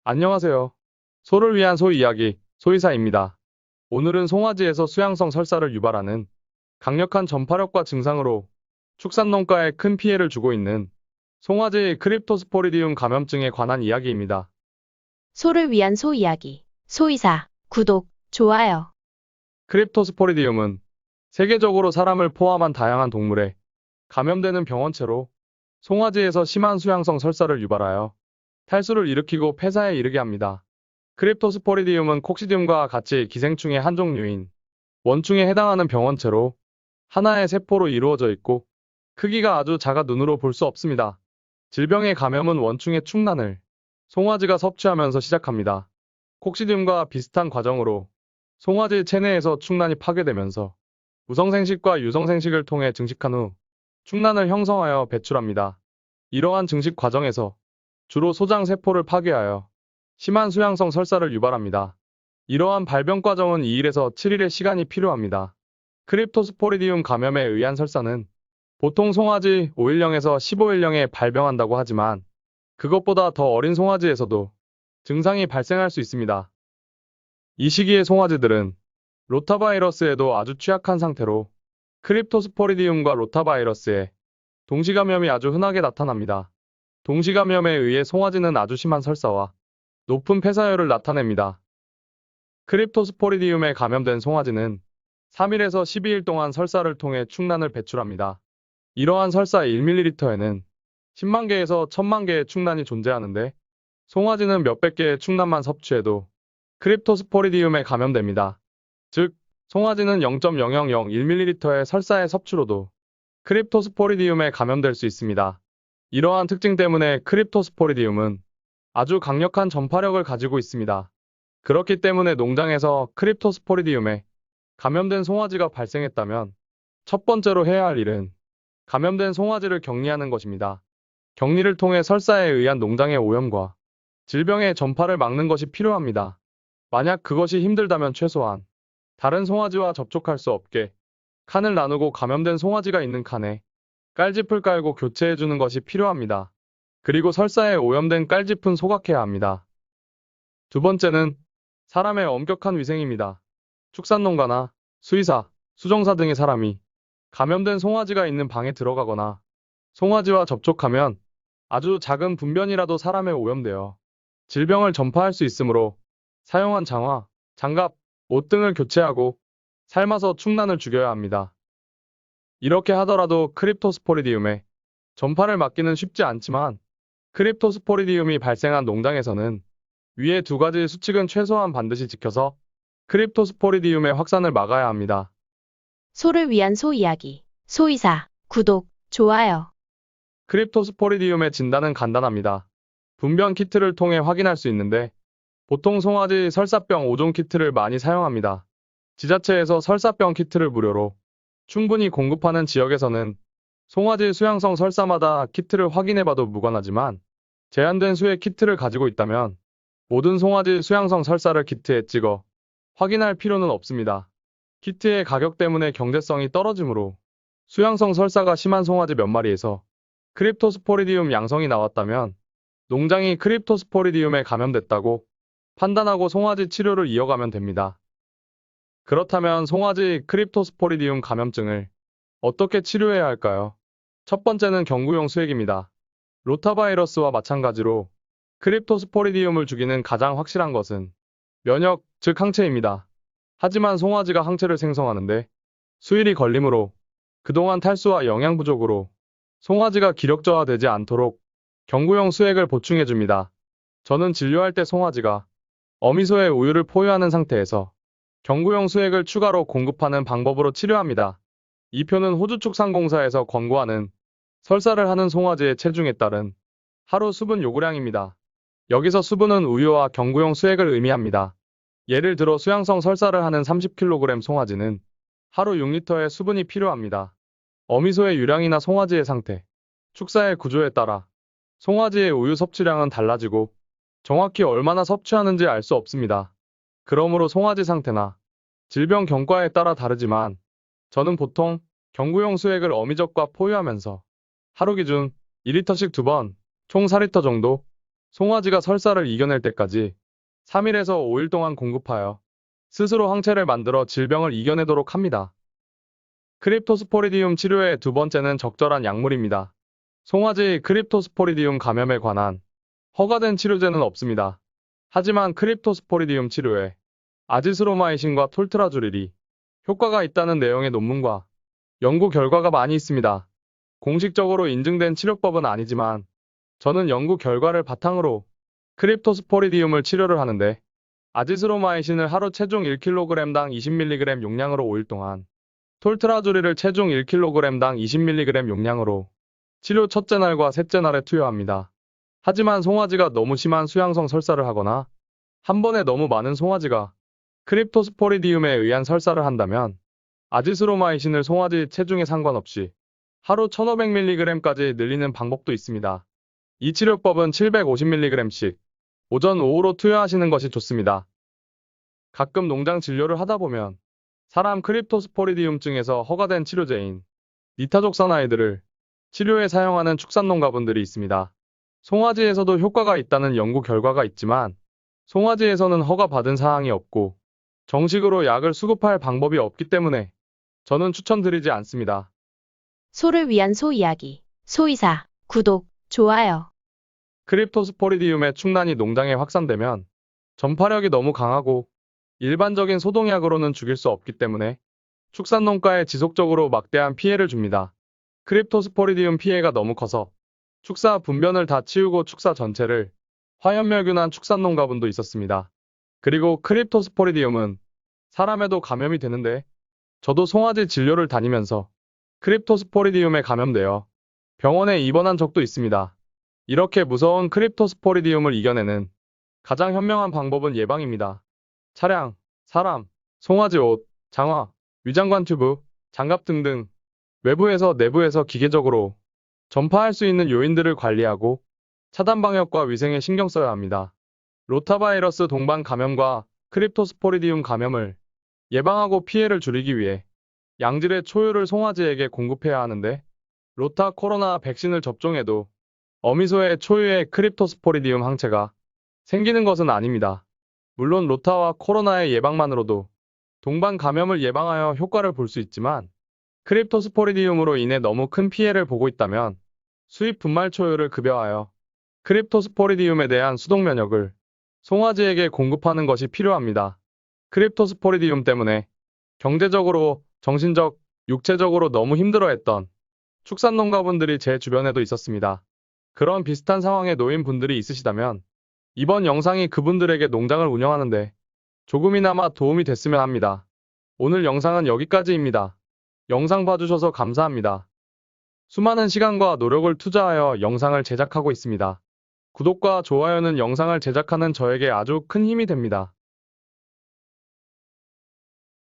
안녕하세요. 소를 위한 소 이야기, 소이사입니다. 오늘은 송아지에서 수양성 설사를 유발하는 강력한 전파력과 증상으로 축산농가에 큰 피해를 주고 있는 송아지 크립토스포리디움 감염증에 관한 이야기입니다. 소를 위한 소 이야기. 소이사, 구독, 좋아요. 크립토스포리디움은 세계적으로 사람을 포함한 다양한 동물에 감염되는 병원체로 송아지에서 심한 수양성 설사를 유발하여 탈수를 일으키고 폐사에 이르게 합니다. 크립토스포리디움은 콕시디움과 같이 기생충의 한 종류인 원충에 해당하는 병원체로 하나의 세포로 이루어져 있고 크기가 아주 작아 눈으로 볼 수 없습니다. 질병의 감염은 원충의 충난을 송아지가 섭취하면서 시작합니다. 콕시디움과 비슷한 과정으로 송아지 체내에서 충난이 파괴되면서 무성생식과 유성생식을 통해 증식한 후 충난을 형성하여 배출합니다. 이러한 증식 과정에서 주로 소장 세포를 파괴하여 심한 수양성 설사를 유발합니다. 이러한 발병 과정은 2일에서 7일의 시간이 필요합니다. 크립토스포리디움 감염에 의한 설사는 보통 송아지 5일령에서 15일령에 발병한다고 하지만 그것보다 더 어린 송아지에서도 증상이 발생할 수 있습니다. 이 시기의 송아지들은 로타바이러스에도 아주 취약한 상태로 크립토스포리디움과 로타바이러스의 동시감염이 아주 흔하게 나타납니다. 동시감염에 의해 송아지는 아주 심한 설사와 높은 폐사율을 나타냅니다. 크립토스포리디움에 감염된 송아지는 3일에서 12일 동안 설사를 통해 충난을 배출합니다. 이러한 설사 1ml에는 10만 개에서 1000만 개의 충난이 존재하는데 송아지는 몇백 개의 충난만 섭취해도 크립토스포리디움에 감염됩니다. 즉, 송아지는 0.0001ml의 설사의 섭취로도 크립토스포리디움에 감염될 수 있습니다. 이러한 특징 때문에 크립토스포리디움은 아주 강력한 전파력을 가지고 있습니다. 그렇기 때문에 농장에서 크립토스포리디움에 감염된 송아지가 발생했다면 첫 번째로 해야 할 일은 감염된 송아지를 격리하는 것입니다. 격리를 통해 설사에 의한 농장의 오염과 질병의 전파를 막는 것이 필요합니다. 만약 그것이 힘들다면 최소한 다른 송아지와 접촉할 수 없게 칸을 나누고 감염된 송아지가 있는 칸에 깔짚을 깔고 교체해주는 것이 필요합니다. 그리고 설사에 오염된 깔짚은 소각해야 합니다. 두 번째는 사람의 엄격한 위생입니다. 축산농가나 수의사, 수정사 등의 사람이 감염된 송아지가 있는 방에 들어가거나 송아지와 접촉하면 아주 작은 분변이라도 사람에 오염되어 질병을 전파할 수 있으므로 사용한 장화, 장갑, 옷 등을 교체하고 삶아서 충난을 죽여야 합니다. 이렇게 하더라도 크립토스포리디움의 전파를 막기는 쉽지 않지만 크립토스포리디움이 발생한 농장에서는 위의 두 가지 수칙은 최소한 반드시 지켜서 크립토스포리디움의 확산을 막아야 합니다. 소를 위한 소 이야기. 소이사, 구독, 좋아요. 크립토스포리디움의 진단은 간단합니다. 분변 키트를 통해 확인할 수 있는데 보통 송아지 설사병 5종 키트를 많이 사용합니다. 지자체에서 설사병 키트를 무료로 충분히 공급하는 지역에서는 송아지 수양성 설사마다 키트를 확인해봐도 무관하지만 제한된 수의 키트를 가지고 있다면 모든 송아지 수양성 설사를 키트에 찍어 확인할 필요는 없습니다. 키트의 가격 때문에 경제성이 떨어지므로 수양성 설사가 심한 송아지 몇 마리에서 크립토스포리디움 양성이 나왔다면 농장이 크립토스포리디움에 감염됐다고 판단하고 송아지 치료를 이어가면 됩니다. 그렇다면 송아지 크립토스포리디움 감염증을 어떻게 치료해야 할까요? 첫 번째는 경구용 수액입니다. 로타바이러스와 마찬가지로 크립토스포리디움을 죽이는 가장 확실한 것은 면역, 즉 항체입니다. 하지만 송아지가 항체를 생성하는데 수일이 걸리므로 그동안 탈수와 영양 부족으로 송아지가 기력저하되지 않도록 경구용 수액을 보충해줍니다. 저는 진료할 때 송아지가 어미소의 우유를 포유하는 상태에서 경구용 수액을 추가로 공급하는 방법으로 치료합니다. 이 표는 호주축산공사에서 권고하는 설사를 하는 송아지의 체중에 따른 하루 수분 요구량입니다. 여기서 수분은 우유와 경구용 수액을 의미합니다. 예를 들어 수양성 설사를 하는 30kg 송아지는 하루 6리터의 수분이 필요합니다. 어미소의 유량이나 송아지의 상태, 축사의 구조에 따라 송아지의 우유 섭취량은 달라지고 정확히 얼마나 섭취하는지 알 수 없습니다. 그러므로 송아지 상태나 질병 경과에 따라 다르지만 저는 보통 경구용 수액을 어미젖과 포유하면서 하루 기준 2리터씩 2번, 총 4리터 정도 송아지가 설사를 이겨낼 때까지 3일에서 5일 동안 공급하여 스스로 항체를 만들어 질병을 이겨내도록 합니다. 크립토스포리디움 치료의 두 번째는 적절한 약물입니다. 송아지 크립토스포리디움 감염에 관한 허가된 치료제는 없습니다. 하지만 크립토스포리디움 치료에 아지스로마이신과 톨트라주릴이 효과가 있다는 내용의 논문과 연구 결과가 많이 있습니다. 공식적으로 인증된 치료법은 아니지만 저는 연구 결과를 바탕으로 크립토스포리디움을 치료를 하는데 아지스로마이신을 하루 체중 1kg당 20mg 용량으로 5일 동안 톨트라주릴을 체중 1kg당 20mg 용량으로 치료 첫째 날과 셋째 날에 투여합니다. 하지만 송아지가 너무 심한 수양성 설사를 하거나 한 번에 너무 많은 송아지가 크립토스포리디움에 의한 설사를 한다면 아지스로마이신을 송아지 체중에 상관없이 하루 1500mg까지 늘리는 방법도 있습니다. 이 치료법은 750mg씩 오전 오후로 투여하시는 것이 좋습니다. 가끔 농장 진료를 하다 보면 사람 크립토스포리디움증에서 허가된 치료제인 니타족사나이드를 치료에 사용하는 축산농가분들이 있습니다. 송아지에서도 효과가 있다는 연구 결과가 있지만 송아지에서는 허가받은 사항이 없고 정식으로 약을 수급할 방법이 없기 때문에 저는 추천드리지 않습니다. 소를 위한 소 이야기. 소의사, 구독, 좋아요. 크립토스포리디움의 충난이 농장에 확산되면 전파력이 너무 강하고 일반적인 소독약으로는 죽일 수 없기 때문에 축산농가에 지속적으로 막대한 피해를 줍니다. 크립토스포리디움 피해가 너무 커서 축사 분변을 다 치우고 축사 전체를 화염멸균한 축산농가분도 있었습니다. 그리고 크립토스포리디움은 사람에도 감염이 되는데 저도 송아지 진료를 다니면서 크립토스포리디움에 감염되어 병원에 입원한 적도 있습니다. 이렇게 무서운 크립토스포리디움을 이겨내는 가장 현명한 방법은 예방입니다. 차량, 사람, 송아지 옷, 장화, 위장관 튜브, 장갑 등등 외부에서 내부에서 기계적으로 전파할 수 있는 요인들을 관리하고 차단 방역과 위생에 신경 써야 합니다. 로타바이러스 동반 감염과 크립토스포리디움 감염을 예방하고 피해를 줄이기 위해 양질의 초유를 송아지에게 공급해야 하는데 로타 코로나 백신을 접종해도 어미소의 초유의 크립토스포리디움 항체가 생기는 것은 아닙니다. 물론 로타와 코로나의 예방만으로도 동반 감염을 예방하여 효과를 볼 수 있지만 크립토스포리디움으로 인해 너무 큰 피해를 보고 있다면 수입 분말 초유를 급여하여 크립토스포리디움에 대한 수동 면역을 송아지에게 공급하는 것이 필요합니다. 크립토스포리디움 때문에 경제적으로, 정신적, 육체적으로 너무 힘들어했던 축산농가분들이 제 주변에도 있었습니다. 그런 비슷한 상황에 놓인 분들이 있으시다면 이번 영상이 그분들에게 농장을 운영하는데 조금이나마 도움이 됐으면 합니다. 오늘 영상은 여기까지입니다. 영상 봐주셔서 감사합니다. 수많은 시간과 노력을 투자하여 영상을 제작하고 있습니다. 구독과 좋아요는 영상을 제작하는 저에게 아주 큰 힘이 됩니다.